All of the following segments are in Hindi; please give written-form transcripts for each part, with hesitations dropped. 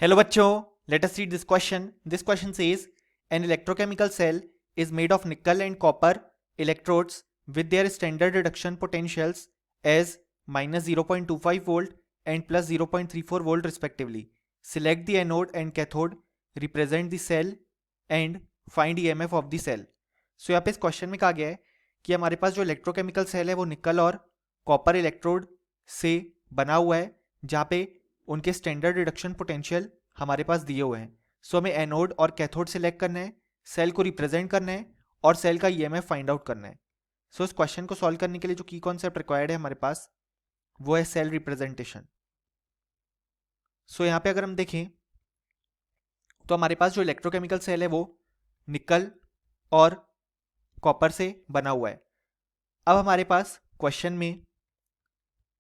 Hello बच्चों, let us read this question. This question says an electrochemical cell is made of nickel and copper electrodes with their standard reduction potentials as minus 0.25 volt and plus 0.34 volt respectively. Select the anode and cathode, represent the cell and find EMF of the cell. So यहाँ पे इस क्वेश्चन में कहा गया है कि हमारे पास जो इलेक्ट्रोकेमिकल सेल है वो निकल और कॉपर इलेक्ट्रोड से बना हुआ है, जहाँ पे उनके स्टैंडर्ड रिडक्शन पोटेंशियल हमारे पास दिए हुए हैं. सो हमें एनोड और कैथोड सेलेक्ट करना है, सेल को रिप्रेजेंट करना है और सेल का ईएमएफ फाइंड आउट करना है. सो इस क्वेश्चन को सॉल्व करने के लिए जो की कॉन्सेप्ट रिक्वायर्ड है हमारे पास वो है सेल रिप्रेजेंटेशन. सो यहाँ पे अगर हम देखें तो हमारे पास जो इलेक्ट्रोकेमिकल सेल है वो निकल और कॉपर से बना हुआ है. अब हमारे पास क्वेश्चन में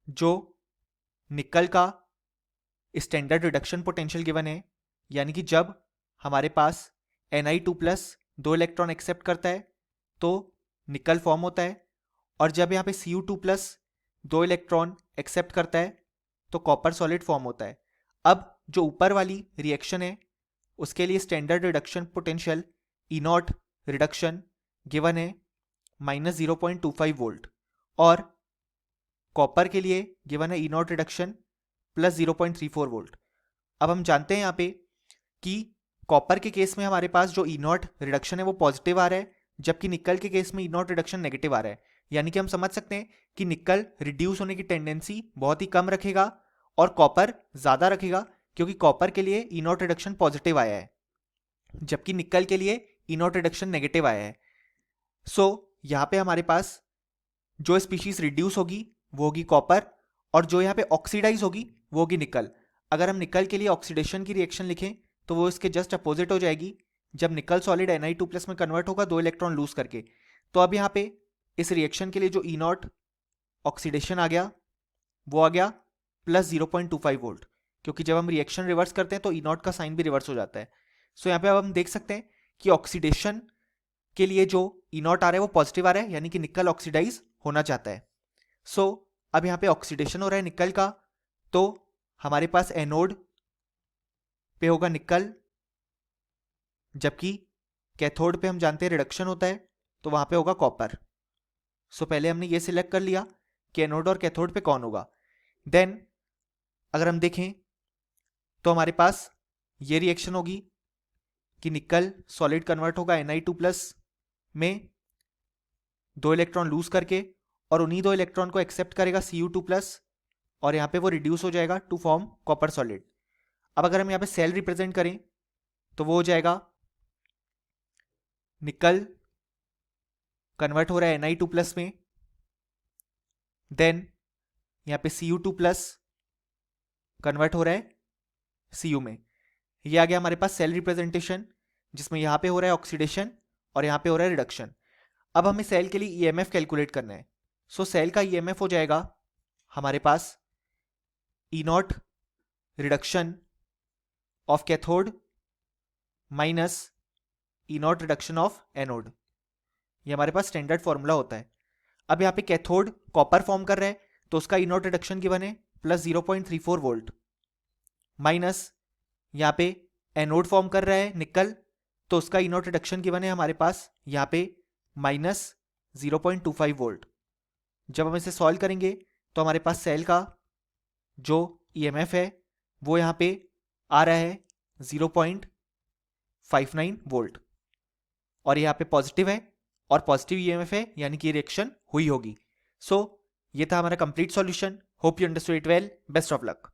जो निकल का स्टैंडर्ड रिडक्शन पोटेंशियल गिवन है, यानी कि जब हमारे पास Ni2+ 2 इलेक्ट्रॉन एक्सेप्ट करता है तो निकल फॉर्म होता है, और जब यहाँ पे Cu2+ 2 इलेक्ट्रॉन एक्सेप्ट करता है तो कॉपर सॉलिड फॉर्म होता है. अब जो ऊपर वाली रिएक्शन है उसके लिए standard reduction potential E0 reduction given है माइनस 0.25 वोल्ट, और कॉपर के लिए गिवन है E0 रिडक्शन प्लस 0.34 वोल्ट. अब हम जानते हैं यहाँ पे कि कॉपर के केस में हमारे पास जो E0 रिडक्शन है वो पॉजिटिव आ रहा है, जबकि निकल के केस में E0 रिडक्शन नेगेटिव आ रहा है. यानी कि हम समझ सकते हैं कि निकल रिड्यूस होने की टेंडेंसी बहुत ही कम रखेगा और कॉपर ज़्यादा रखेगा, क्योंकि कॉपर के लिए E0 रिडक्शन पॉजिटिव आया है जबकि निकल के लिए E0 रिडक्शन नेगेटिव आया है. सो यहाँ पे हमारे पास जो स्पीशीज रिड्यूस होगी वो होगी कॉपर, और जो यहाँ पे ऑक्सीडाइज होगी वो होगी निकल. अगर हम निकल के लिए ऑक्सीडेशन की रिएक्शन लिखें तो वो इसके जस्ट अपोजिट हो जाएगी. जब निकल सॉलिड Ni2+ में कन्वर्ट होगा 2 इलेक्ट्रॉन लूज करके, तो अब यहाँ पे इस रिएक्शन के लिए जो E0 ऑक्सीडेशन आ गया वो आ गया प्लस 0.25 वोल्ट, क्योंकि जब हम रिएक्शन रिवर्स करते हैं तो E0 का साइन भी रिवर्स हो जाता है. सो यहाँ पे अब हम देख सकते हैं कि ऑक्सीडेशन के लिए जो E0 आ रहा है वो पॉजिटिव आ रहा है, यानी कि निकल ऑक्सीडाइज होना चाहता है. सो अब यहाँ पे ऑक्सीडेशन हो रहा है निकल का, तो हमारे पास एनोड पे होगा निकल, जबकि कैथोड पे हम जानते हैं रिडक्शन होता है तो वहां पे होगा कॉपर. सो पहले हमने ये सिलेक्ट कर लिया कि एनोड और कैथोड पे कौन होगा. देन अगर हम देखें तो हमारे पास ये रिएक्शन होगी कि निकल सॉलिड कन्वर्ट होगा Ni2+ में 2 इलेक्ट्रॉन लूज करके, और उन्हीं 2 इलेक्ट्रॉन को एक्सेप्ट करेगा Cu2+, और यहाँ पे वो रिड्यूस हो जाएगा टू फॉर्म कॉपर सॉलिड. अब अगर हम यहाँ पे सेल रिप्रेजेंट करें तो वो हो जाएगा निकल कन्वर्ट हो रहा है Ni2+ में, देन यहाँ पे Cu2+ कन्वर्ट हो रहा है Cu में. ये आ गया हमारे पास सेल रिप्रेजेंटेशन, जिसमें यहाँ पे हो रहा है ऑक्सीडेशन और यहाँ पे हो रहा है रिडक्शन. अब हमें सेल के लिए EMF कैलकुलेट करना है. सो सेल का EMF हो जाएगा हमारे पास E0 reduction of cathode minus E0 reduction of anode. ये हमारे पास स्टैंडर्ड फॉर्मूला होता है. अब यहाँ पे कैथोड कॉपर फॉर्म कर रहा है तो उसका E0 रिडक्शन गिवन है प्लस 0.34 वोल्ट, माइनस यहाँ पे एनोड फॉर्म कर रहा है निकल, तो उसका E0 रिडक्शन गिवन है हमारे पास यहाँ पे माइनस 0.25 वोल्ट. जब हम इसे सॉल्व करेंगे तो हमारे पास सेल का जो EMF है वो यहाँ पे आ रहा है 0.59 वोल्ट, और यहाँ पे पॉजिटिव है और पॉजिटिव EMF है, यानी कि रिएक्शन हुई होगी. सो ये था हमारा complete solution. Hope you understood it well. Best of luck.